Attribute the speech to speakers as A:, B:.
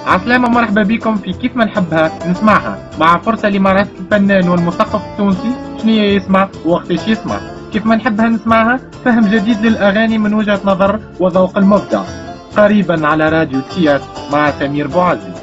A: عسلامة، مرحبا بكم في كيف ما نحبها نسمعها، مع فرصة لمعرفة الفنان والمثقف التونسي شنية يسمع ووقتاش يسمع. كيف ما نحبها نسمعها، فهم جديد للأغاني من وجهة نظر وذوق المبدع. قريبا على راديو تيات مع سمير بوعزي.